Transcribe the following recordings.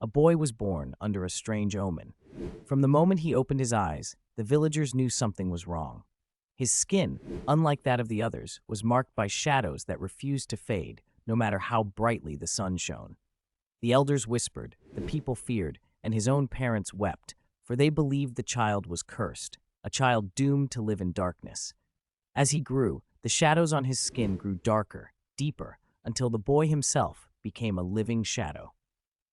A boy was born under a strange omen. From the moment he opened his eyes, the villagers knew something was wrong. His skin, unlike that of the others, was marked by shadows that refused to fade, no matter how brightly the sun shone. The elders whispered, the people feared, and his own parents wept, for they believed the child was cursed, a child doomed to live in darkness. As he grew, the shadows on his skin grew darker, deeper, until the boy himself became a living shadow.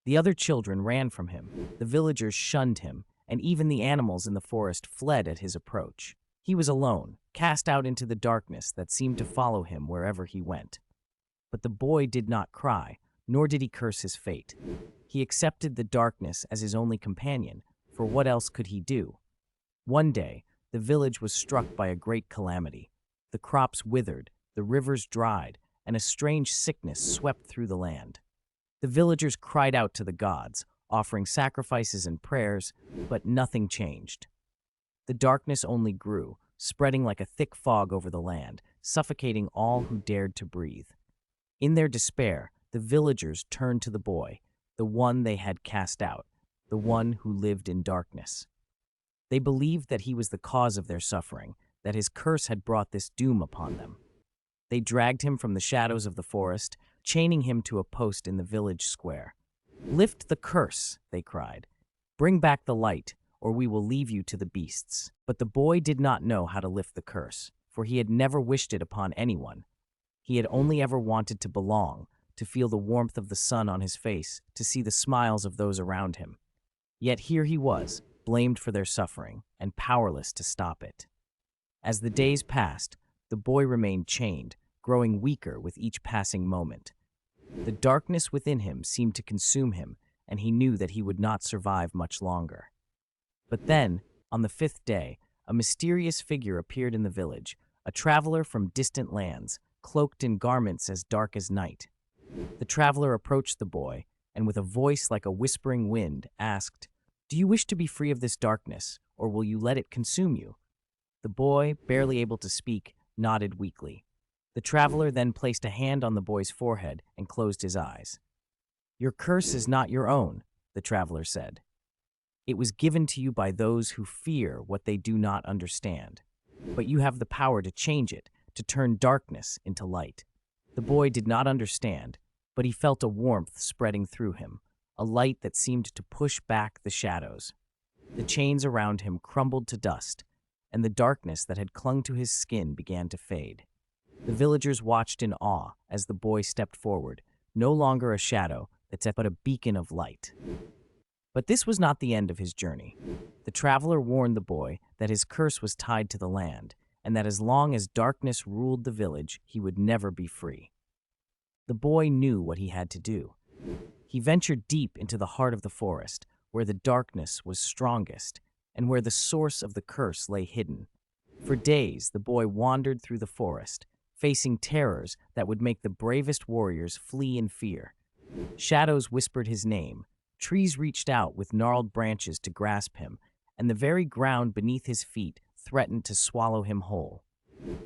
The other children ran from him, the villagers shunned him, and even the animals in the forest fled at his approach. He was alone, cast out into the darkness that seemed to follow him wherever he went. But the boy did not cry, nor did he curse his fate. He accepted the darkness as his only companion, for what else could he do? One day, the village was struck by a great calamity. The crops withered, the rivers dried, and a strange sickness swept through the land. The villagers cried out to the gods, offering sacrifices and prayers, but nothing changed. The darkness only grew, spreading like a thick fog over the land, suffocating all who dared to breathe. In their despair, the villagers turned to the boy, the one they had cast out, the one who lived in darkness. They believed that he was the cause of their suffering, that his curse had brought this doom upon them. They dragged him from the shadows of the forest, chaining him to a post in the village square. "Lift the curse," they cried. "Bring back the light, or we will leave you to the beasts." But the boy did not know how to lift the curse, for he had never wished it upon anyone. He had only ever wanted to belong, to feel the warmth of the sun on his face, to see the smiles of those around him. Yet here he was, blamed for their suffering, and powerless to stop it. As the days passed, the boy remained chained, growing weaker with each passing moment. The darkness within him seemed to consume him, and he knew that he would not survive much longer. But then, on the fifth day, a mysterious figure appeared in the village, a traveler from distant lands, cloaked in garments as dark as night. The traveler approached the boy, and with a voice like a whispering wind, asked, "Do you wish to be free of this darkness, or will you let it consume you?" The boy, barely able to speak, nodded weakly. The traveler then placed a hand on the boy's forehead and closed his eyes. "Your curse is not your own," the traveler said. "It was given to you by those who fear what they do not understand. But you have the power to change it, to turn darkness into light." The boy did not understand, but he felt a warmth spreading through him, a light that seemed to push back the shadows. The chains around him crumbled to dust, and the darkness that had clung to his skin began to fade. The villagers watched in awe as the boy stepped forward, no longer a shadow, but a beacon of light. But this was not the end of his journey. The traveler warned the boy that his curse was tied to the land, and that as long as darkness ruled the village, he would never be free. The boy knew what he had to do. He ventured deep into the heart of the forest, where the darkness was strongest, and where the source of the curse lay hidden. For days, the boy wandered through the forest, facing terrors that would make the bravest warriors flee in fear. Shadows whispered his name, trees reached out with gnarled branches to grasp him, and the very ground beneath his feet threatened to swallow him whole.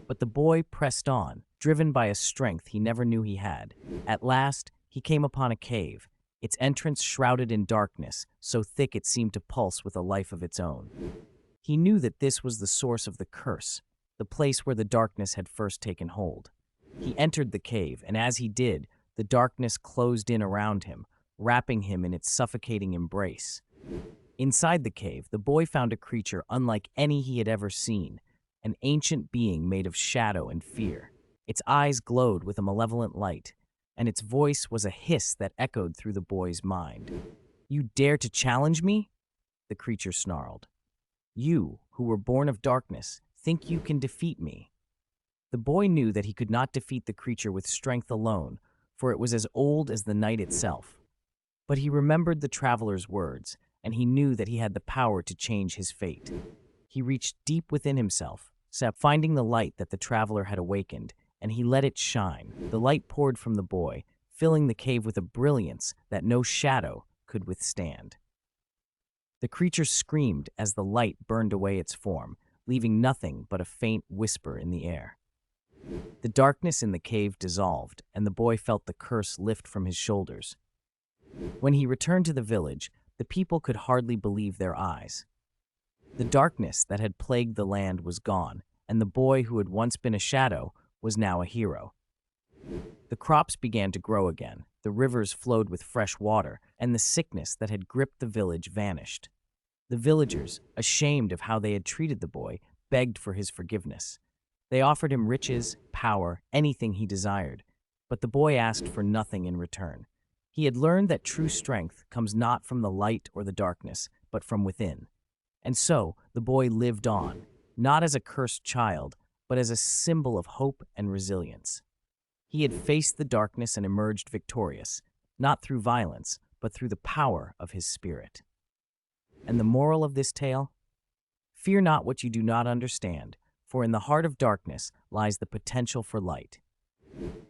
But the boy pressed on, driven by a strength he never knew he had. At last, he came upon a cave, its entrance shrouded in darkness, so thick it seemed to pulse with a life of its own. He knew that this was the source of the curse, the place where the darkness had first taken hold. He entered the cave, and as he did, the darkness closed in around him, wrapping him in its suffocating embrace. Inside the cave, the boy found a creature unlike any he had ever seen, an ancient being made of shadow and fear. Its eyes glowed with a malevolent light, and its voice was a hiss that echoed through the boy's mind. "You dare to challenge me?" the creature snarled. "You, who were born of darkness, think you can defeat me?" The boy knew that he could not defeat the creature with strength alone, for it was as old as the night itself. But he remembered the traveler's words, and he knew that he had the power to change his fate. He reached deep within himself, finding the light that the traveler had awakened, and he let it shine. The light poured from the boy, filling the cave with a brilliance that no shadow could withstand. The creature screamed as the light burned away its form, leaving nothing but a faint whisper in the air. The darkness in the cave dissolved, and the boy felt the curse lift from his shoulders. When he returned to the village, the people could hardly believe their eyes. The darkness that had plagued the land was gone, and the boy who had once been a shadow was now a hero. The crops began to grow again, the rivers flowed with fresh water, and the sickness that had gripped the village vanished. The villagers, ashamed of how they had treated the boy, begged for his forgiveness. They offered him riches, power, anything he desired, but the boy asked for nothing in return. He had learned that true strength comes not from the light or the darkness, but from within. And so the boy lived on, not as a cursed child, but as a symbol of hope and resilience. He had faced the darkness and emerged victorious, not through violence, but through the power of his spirit. And the moral of this tale? Fear not what you do not understand, for in the heart of darkness lies the potential for light.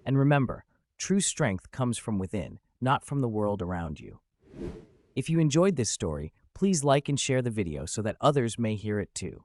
And remember, true strength comes from within, not from the world around you. If you enjoyed this story, please like and share the video so that others may hear it too.